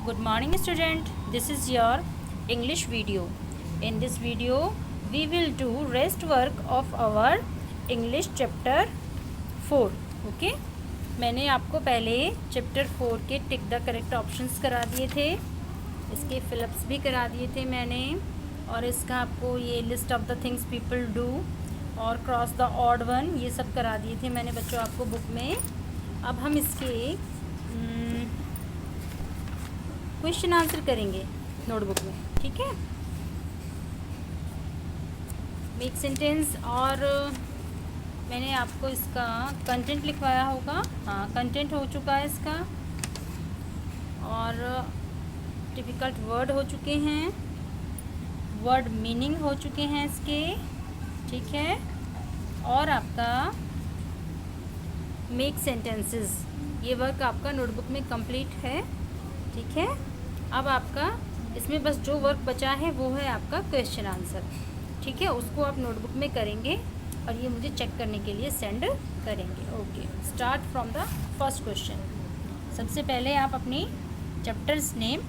Good morning student, this is your English video. In this video we will do rest work of our English chapter 4. Okay, मैंने आपको पहले chapter 4 के tick the correct options करा दिए थे, इसके fill-ups भी करा दिए थे मैंने, और इसका आपको ये list of the things people do और क्रॉस द ऑड वन ये सब करा दिए थे मैंने बच्चों आपको बुक में. अब हम इसके क्वेश्चन आंसर करेंगे नोटबुक में. ठीक है, मेक सेंटेंस, और मैंने आपको इसका कंटेंट लिखवाया होगा. हाँ, कंटेंट हो चुका है इसका, और डिफ़िकल्ट वर्ड हो चुके हैं, वर्ड मीनिंग हो चुके हैं इसके. ठीक है, और आपका मेक सेंटेंसेस ये वर्क आपका नोटबुक में कंप्लीट है. ठीक है, अब आपका इसमें बस जो वर्क बचा है वो है आपका क्वेश्चन आंसर. ठीक है, उसको आप नोटबुक में करेंगे और ये मुझे चेक करने के लिए सेंड करेंगे. Okay, start from the first question. सबसे पहले आप अपनी चैप्टर्स नेम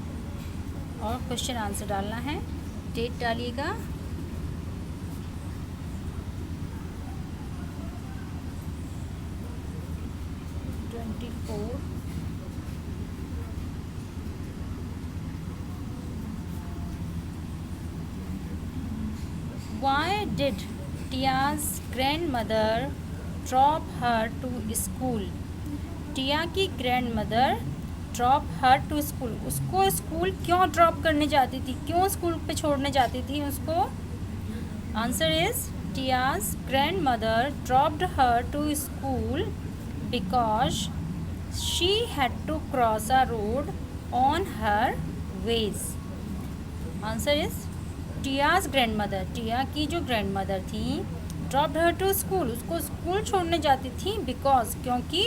और क्वेश्चन आंसर डालना है. डेट डालिएगा. Why did Tia's grandmother drop her to school? Tia की grandmother drop her to school. उसको स्कूल क्यों ड्रॉप करने जाती थी, क्यों स्कूल पे छोड़ने जाती थी उसको? Answer is Tia's grandmother dropped her to school because she had to cross a road on her ways. Answer is Tia's grandmother, Tia की जो ग्रैंडमदर थी, ड्रॉप्ड हर टू स्कूल, उसको स्कूल छोड़ने जाती थी बिकॉज क्योंकि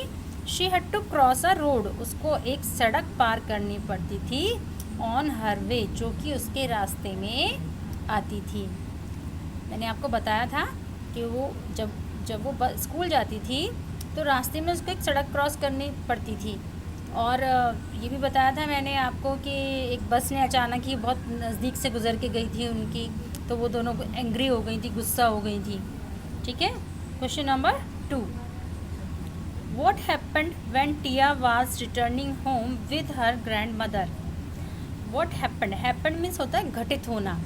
she had to cross a road, उसको एक सड़क पार करनी पड़ती थी, ऑन हर वे, जो कि उसके रास्ते में आती थी. मैंने आपको बताया था कि वो जब वो स्कूल जाती थी तो रास्ते में उसको एक सड़क क्रॉस करनी पड़ती थी. और ये भी बताया था मैंने आपको कि एक बस ने अचानक ही बहुत नज़दीक से गुजर के गई थी उनकी, तो वो दोनों एंग्री हो गई थी, गुस्सा हो गई थी. ठीक है, question number 2. What happened when Tia was returning home with her grandmother? What happened? Happened means होता है घटित होना.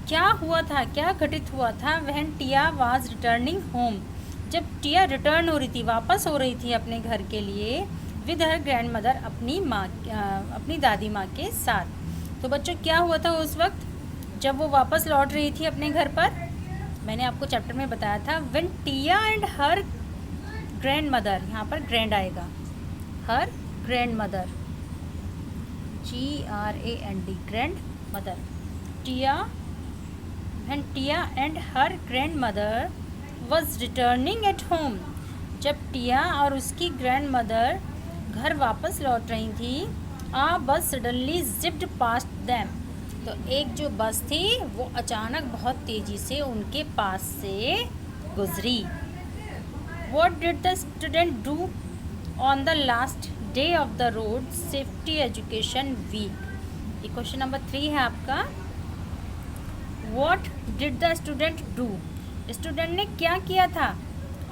क्या हुआ था, क्या घटित हुआ था? When Tia was returning home, जब टिया रिटर्न हो रही थी, वापस हो रही थी अपने घर के लिए, विद हर ग्रैंडमदर, अपनी दादी माँ के साथ. तो बच्चों क्या हुआ था उस वक्त जब वो वापस लौट रही थी अपने घर पर? मैंने आपको चैप्टर में बताया था when Tia and her grandmother, यहाँ पर ग्रैंड आएगा, her grandmother, GRAND, grandmother. When Tia and her grandmother was returning at home, जब टिया और उसकी ग्रैंडमदर घर वापस लौट रही थी, आ बस सडनली जिप्ड पास्ट दैम, तो एक जो बस थी वो अचानक बहुत तेज़ी से उनके पास से गुजरी. What did the student do on the last day of the road safety education week? ये क्वेश्चन नंबर 3 है आपका. What did the student do? Student ने क्या किया था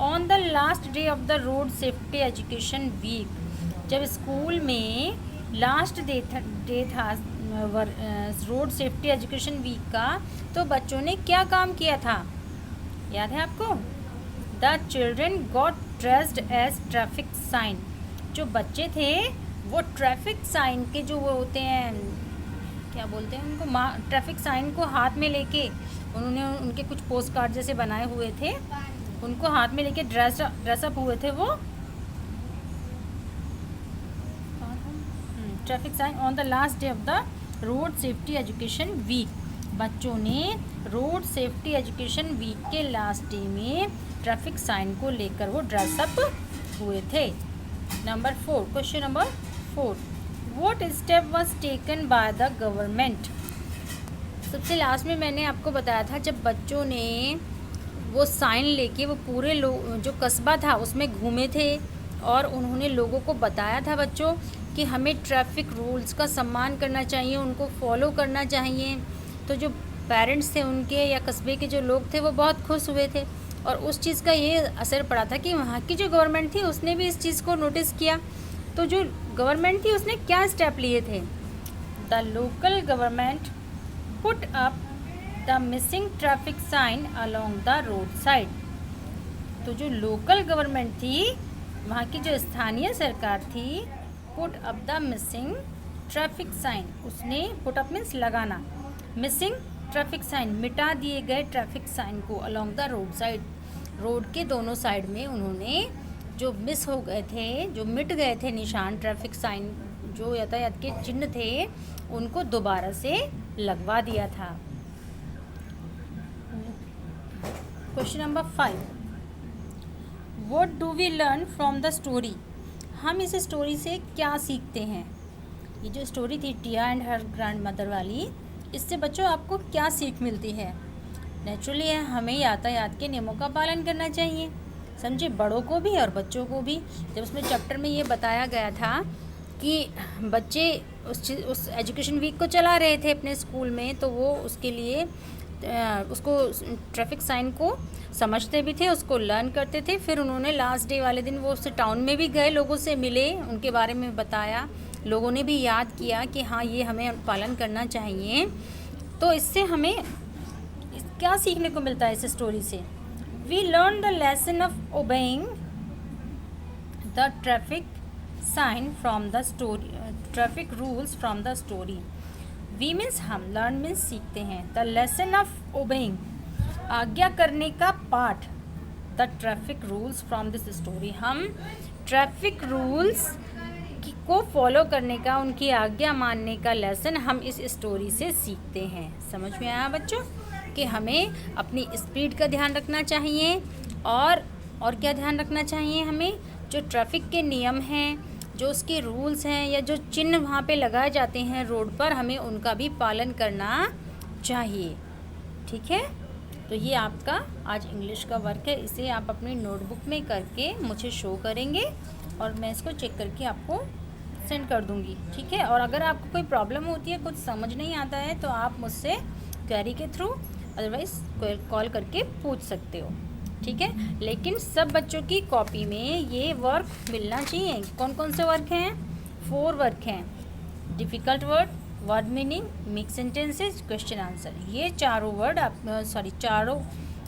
on the last day of the road safety education week? जब school में last day था रोड सेफ्टी एजुकेशन वीक का, तो बच्चों ने क्या काम किया था, याद है आपको? The children got dressed as traffic sign. जो बच्चे थे वो ट्रैफिक साइन के जो वो होते हैं, क्या बोलते हैं उनको, ट्रैफिक साइन को हाथ में लेके, उन्होंने उनके कुछ पोस्ट कार्ड जैसे बनाए हुए थे, उनको हाथ में लेके ड्रेसअप हुए थे वो traffic sign on the last day of the road safety education week. बच्चों ने रोड सेफ्टी एजुकेशन वीक के लास्ट डे में ट्रैफिक साइन को लेकर वो ड्रेसअप हुए थे. Number 4, question number 4. What step was taken by the government? सबसे लास्ट में मैंने आपको बताया था जब बच्चों ने वो साइन लेके वो पूरे जो कस्बा था उसमें घूमे थे और उन्होंने लोगों को बताया था बच्चों कि हमें ट्रैफिक रूल्स का सम्मान करना चाहिए, उनको फॉलो करना चाहिए। तो जो पेरेंट्स थे उनके या कस्बे के जो लोग थे वो बहुत खुश हुए थे, और उस चीज़ का ये असर पड़ा था कि वहाँ की जो गवर्नमेंट थी उसने भी इस चीज़ को नोटिस किया। तो जो गवर्नमेंट थी उसने क्या स्टेप लिए थे? The local government put up the missing traffic sign along the road side. तो जो लोकल गवर्नमेंट थी, वहाँ की जो स्थानीय सरकार थी, put up the missing traffic sign, उसने पुट अप मीन्स लगाना, मिसिंग ट्रैफिक साइन मिटा दिए गए ट्रैफिक साइन को along the road side, road के दोनों साइड में उन्होंने जो मिस हो गए थे, जो मिट गए थे निशान, ट्रैफिक साइन जो यातायात के चिन्ह थे, उनको दोबारा से लगवा दिया था। Question number 5, what do we learn from the story? हम इस स्टोरी से क्या सीखते हैं? ये जो स्टोरी थी टिया एंड हर ग्रैंड मदर वाली, इससे बच्चों आपको क्या सीख मिलती है? नेचुरली है, हमें यातायात के नियमों का पालन करना चाहिए, समझे, बड़ों को भी और बच्चों को भी। जब उसमें चैप्टर में ये बताया गया था कि बच्चे उस एजुकेशन वीक को चला रहे थे अपने स्कूल में, तो वो उसके लिए उसको ट्रैफिक साइन को समझते भी थे, उसको लर्न करते थे। फिर उन्होंने लास्ट डे वाले दिन वो उस टाउन में भी गए, लोगों से मिले, उनके बारे में बताया, लोगों ने भी याद किया कि हाँ ये हमें पालन करना चाहिए। तो इससे हमें क्या सीखने को मिलता है इस स्टोरी से? We learn the lesson of obeying the traffic sign from the story, traffic rules from the story. We means हम, लर्न मीन्स सीखते हैं, द लेसन ऑफ ओबेइंग आज्ञा करने का पाठ, the traffic rules from this story, हम traffic rules को follow करने का, उनकी आज्ञा मानने का लेसन हम इस स्टोरी से सीखते हैं। समझ में आया बच्चों कि हमें अपनी स्पीड का ध्यान रखना चाहिए, और क्या ध्यान रखना चाहिए? हमें जो ट्रैफिक के नियम हैं, जो उसके रूल्स हैं, या जो चिन्ह वहाँ पे लगाए जाते हैं रोड पर, हमें उनका भी पालन करना चाहिए। ठीक है, तो ये आपका आज इंग्लिश का वर्क है, इसे आप अपनी नोटबुक में करके मुझे शो करेंगे और मैं इसको चेक करके आपको सेंड कर दूंगी। ठीक है, और अगर आपको कोई प्रॉब्लम होती है, कुछ समझ नहीं आता है, तो आप मुझसे क्वेरी के थ्रू, अदरवाइज़ कॉल करके पूछ सकते हो। ठीक है, लेकिन सब बच्चों की कॉपी में ये वर्क मिलना चाहिए। कौन कौन से वर्क हैं? 4 वर्क हैं, difficult word, word meaning, mix sentences, question answer. ये चारों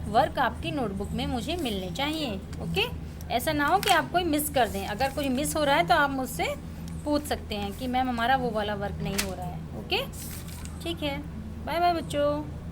वर्क आपकी नोटबुक में मुझे मिलने चाहिए। ओके, ऐसा ना हो कि आप कोई मिस कर दें। अगर कोई मिस हो रहा है तो आप मुझसे पूछ सकते हैं कि मैम हमारा वो वाला वर्क नहीं हो रहा है। ओके, ठीक है, बाय बाय बच्चों।